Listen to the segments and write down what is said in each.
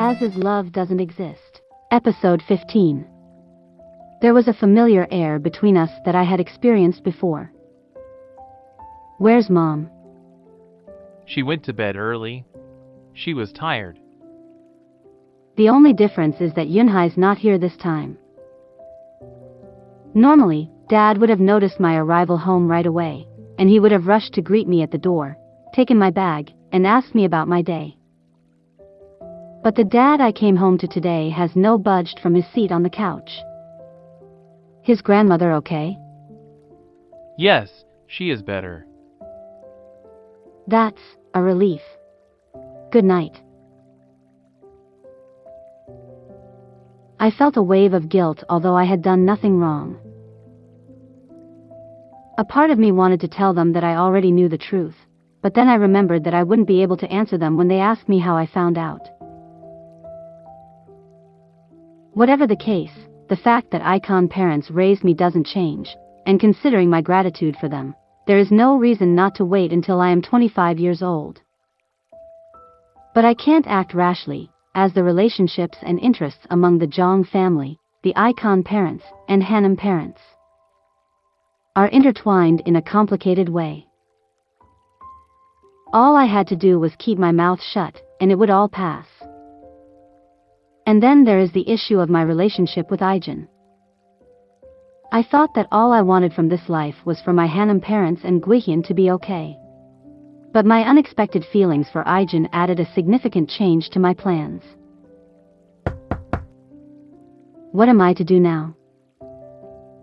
As is love doesn't exist. Episode 15. There was a familiar air between us that I had experienced before. Where's Mom? She went to bed early. She was tired. The only difference is that Yunhai's not here this time. Normally, Dad would have noticed my arrival home right away, and he would have rushed to greet me at the door, taken my bag, and asked me about my day. But the dad I came home to today has no budged from his seat on the couch. His grandmother okay? Yes, she is better. That's a relief. Good night. I felt a wave of guilt although I had done nothing wrong. A part of me wanted to tell them that I already knew the truth, but then I remembered that I wouldn't be able to answer them when they asked me how I found out. Whatever the case, the fact that icon parents raised me doesn't change, and considering my gratitude for them, there is no reason not to wait until I am 25 years old. But I can't act rashly, as the relationships and interests among the Jong family, the icon parents, and Hanam parents are intertwined in a complicated way. All I had to do was keep my mouth shut, and it would all pass. And then there is the issue of my relationship with Ijin. I thought that all I wanted from this life was for my Hanam parents and Gwihyeon to be okay. But my unexpected feelings for Ijin added a significant change to my plans. What am I to do now?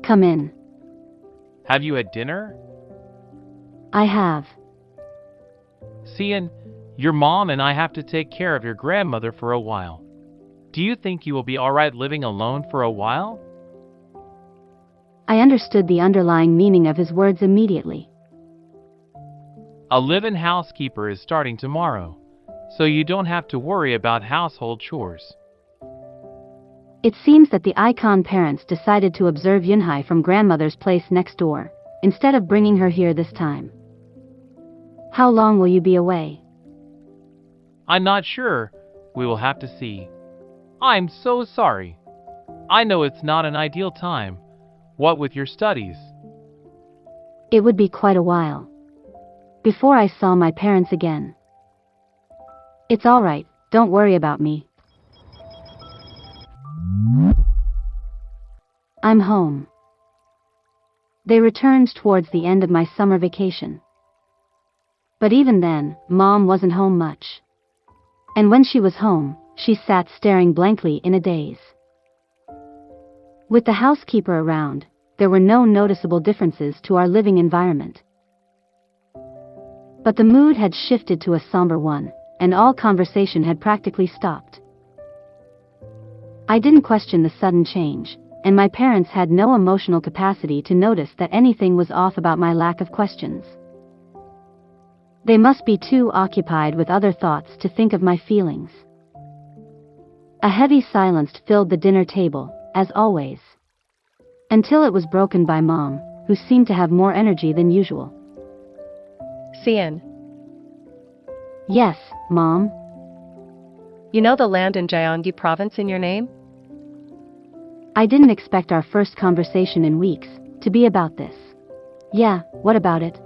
Come in. Have you had dinner? I have. Siyeon, your mom and I have to take care of your grandmother for a while. Do you think you will be alright living alone for a while? I understood the underlying meaning of his words immediately. A live-in housekeeper is starting tomorrow, so you don't have to worry about household chores. It seems that the icon parents decided to observe Yunhai from grandmother's place next door, instead of bringing her here this time. How long will you be away? I'm not sure. We will have to see. I'm so sorry. I know it's not an ideal time. What with your studies? It would be quite a while before I saw my parents again. It's alright, don't worry about me. I'm home. They returned towards the end of my summer vacation. But even then, Mom wasn't home much. And when she was home, she sat staring blankly in a daze. With the housekeeper around, there were no noticeable differences to our living environment. But the mood had shifted to a somber one, and all conversation had practically stopped. I didn't question the sudden change, and my parents had no emotional capacity to notice that anything was off about my lack of questions. They must be too occupied with other thoughts to think of my feelings. A heavy silence filled the dinner table, as always. Until it was broken by Mom, who seemed to have more energy than usual. Siyeon, Yes, Mom? you know the land in Gyeonggi province in your name? I didn't expect our first conversation in weeks to be about this. Yeah, what about it?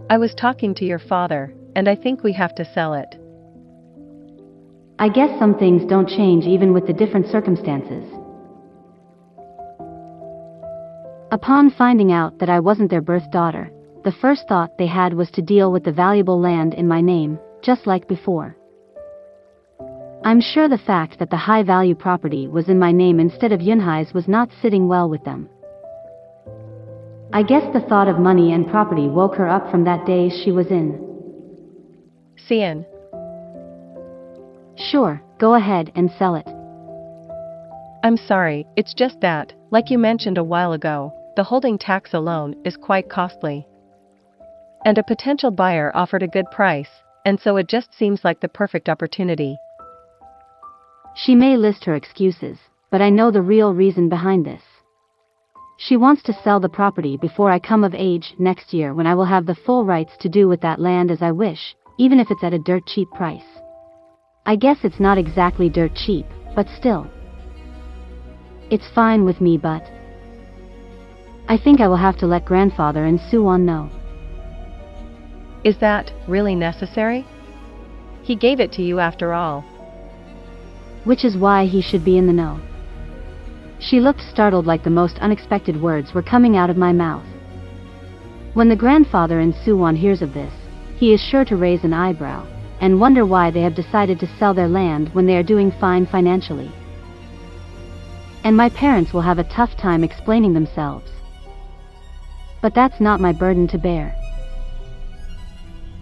I was talking to your father, and I think we have to sell it. I guess some things don't change even with the different circumstances. Upon finding out that I wasn't their birth daughter, the first thought they had was to deal with the valuable land in my name, just like before. I'm sure the fact that the high-value property was in my name instead of Yunhai's was not sitting well with them. I guess the thought of money and property woke her up from that daze she was in. Siyeon, Sure, go ahead and sell it. I'm sorry, it's just that, like you mentioned a while ago, the holding tax alone is quite costly. And a potential buyer offered a good price, and so it just seems like the perfect opportunity. She may list her excuses, but I know the real reason behind this. She wants to sell the property before I come of age next year when I will have the full rights to do with that land as I wish, even if it's at a dirt cheap price. I guess it's not exactly dirt cheap, but still. It's fine with me, but I think I will have to let grandfather and Siyeon know. Is that really necessary? He gave it to you after all. Which is why he should be in the know. She looked startled, like the most unexpected words were coming out of my mouth. When the grandfather and Siyeon hears of this, he is sure to raise an eyebrow and wonder why they have decided to sell their land when they are doing fine financially. And my parents will have a tough time explaining themselves. But that's not my burden to bear.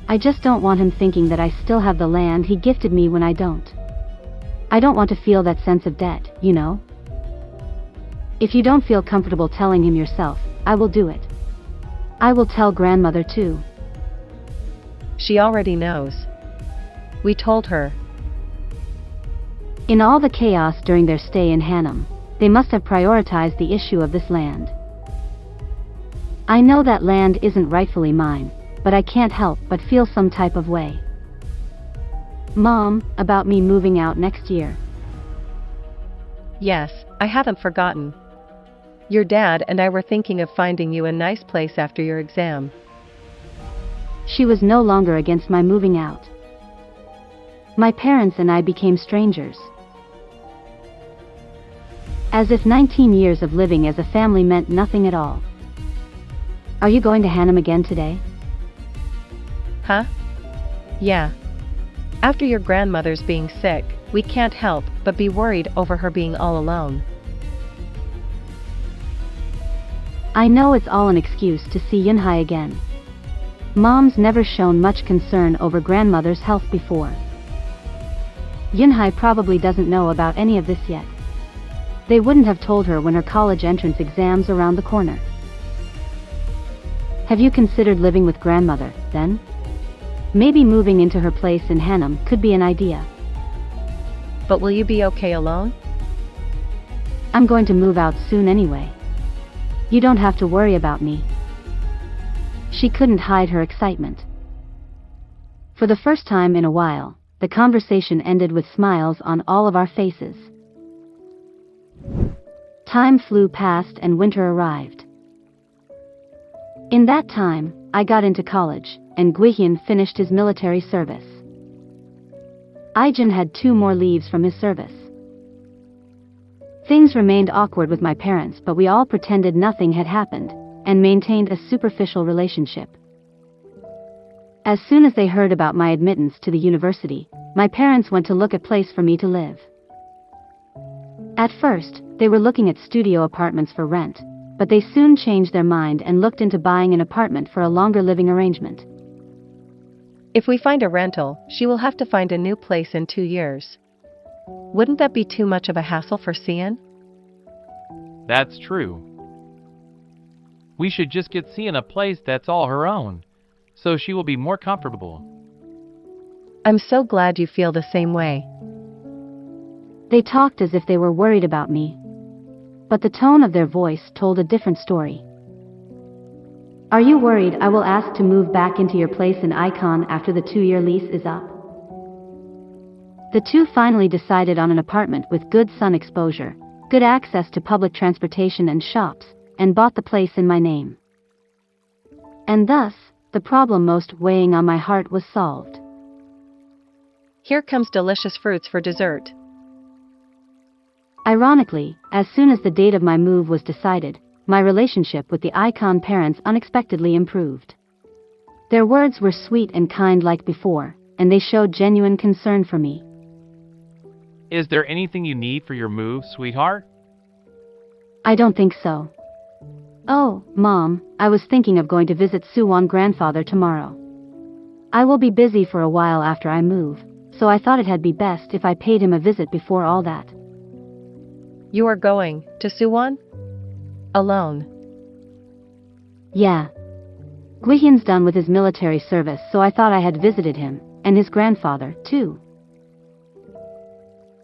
I just don't want him thinking that I still have the land he gifted me when I don't. I don't want to feel that sense of debt, you know? If you don't feel comfortable telling him yourself, I will do it. I will tell grandmother too. She already knows. We told her. In all the chaos during their stay in Hanam, they must have prioritized the issue of this land. I know that land isn't rightfully mine, but I can't help but feel some type of way. Mom, about me moving out next year. Yes, I haven't forgotten. Your dad and I were thinking of finding you a nice place after your exam. She was no longer against my moving out. My parents and I became strangers. As if 19 years of living as a family meant nothing at all. Are you going to Hanam again today? Huh? Yeah. After your grandmother's being sick, we can't help but be worried over her being all alone. I know it's all an excuse to see Yunhai again. Mom's never shown much concern over grandmother's health before. Yunhai probably doesn't know about any of this yet. They wouldn't have told her when her college entrance exams around the corner. Have you considered living with grandmother, then? Maybe moving into her place in Hanam could be an idea. But will you be okay alone? I'm going to move out soon anyway. You don't have to worry about me. She couldn't hide her excitement. For the first time in a while, the conversation ended with smiles on all of our faces. Time flew past and winter arrived. In that time, I got into college, and Gwihyeon finished his military service. Ijin had 2 more leaves from his service. Things remained awkward with my parents, but we all pretended nothing had happened, and maintained a superficial relationship. As soon as they heard about my admittance to the university, my parents went to look at a place for me to live. At first, they were looking at studio apartments for rent, but they soon changed their mind and looked into buying an apartment for a longer living arrangement. If we find a rental, she will have to find a new place in 2 years. Wouldn't that be too much of a hassle for Siyeon? That's true. We should just get Siyeon a place that's all her own, so she will be more comfortable. I'm so glad you feel the same way. They talked as if they were worried about me. But the tone of their voice told a different story. Are you worried I will ask to move back into your place in Icon after the 2-year lease is up? The two finally decided on an apartment with good sun exposure, good access to public transportation and shops, and bought the place in my name. And thus, the problem most weighing on my heart was solved. Here comes delicious fruits for dessert. Ironically, as soon as the date of my move was decided, my relationship with the Icon parents unexpectedly improved. Their words were sweet and kind like before, and they showed genuine concern for me. Is there anything you need for your move, sweetheart? I don't think so. Oh, Mom, I was thinking of going to visit Siyeon grandfather tomorrow. I will be busy for a while after I move, so I thought it had be best if I paid him a visit before all that. You are going to Siyeon? Alone? Yeah. Gwihyeon's done with his military service, so I thought I had visited him, and his grandfather, too.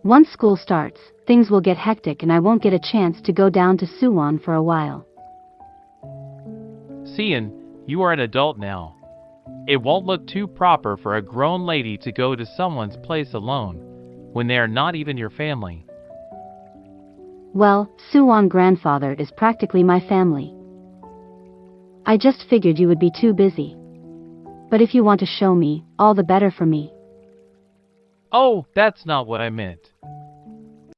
Once school starts, things will get hectic and I won't get a chance to go down to Siyeon for a while. Siyeon, you are an adult now. It won't look too proper for a grown lady to go to someone's place alone, when they are not even your family. Well, Suwon grandfather is practically my family. I just figured you would be too busy. But if you want to show me, all the better for me. Oh, that's not what I meant.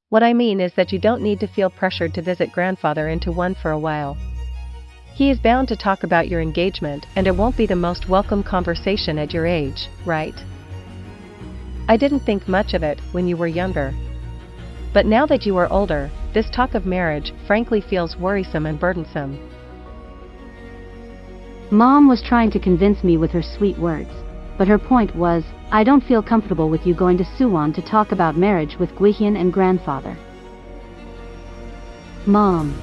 What I mean is that you don't need to feel pressured to visit grandfather into one for a while. He is bound to talk about your engagement, and it won't be the most welcome conversation at your age, right? I didn't think much of it when you were younger. But now that you are older, this talk of marriage frankly feels worrisome and burdensome. Mom was trying to convince me with her sweet words, but her point was, I don't feel comfortable with you going to Suwon to talk about marriage with Gwihyeon and grandfather. Mom.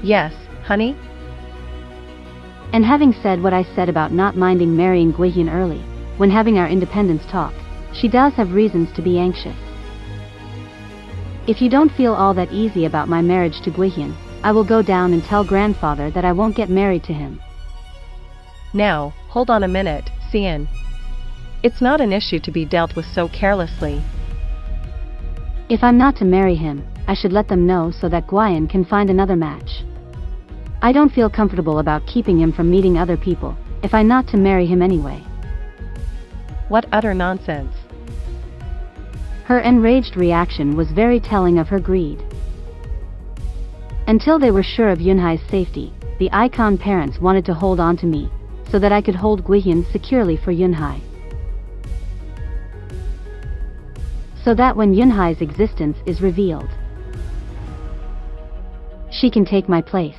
Yes, honey? And having said what I said about not minding marrying Gwihyeon early, when having our independence talk, she does have reasons to be anxious. If you don't feel all that easy about my marriage to Gwihyeon, I will go down and tell grandfather that I won't get married to him. Now, hold on a minute, Siyeon. It's not an issue to be dealt with so carelessly. If I'm not to marry him, I should let them know so that Gwiyeon can find another match. I don't feel comfortable about keeping him from meeting other people, if I'm not to marry him anyway. What utter nonsense. Her enraged reaction was very telling of her greed. Until they were sure of Yunhai's safety, the icon parents wanted to hold on to me, so that I could hold Gwihyeon securely for Yunhai. So that when Yunhai's existence is revealed, she can take my place.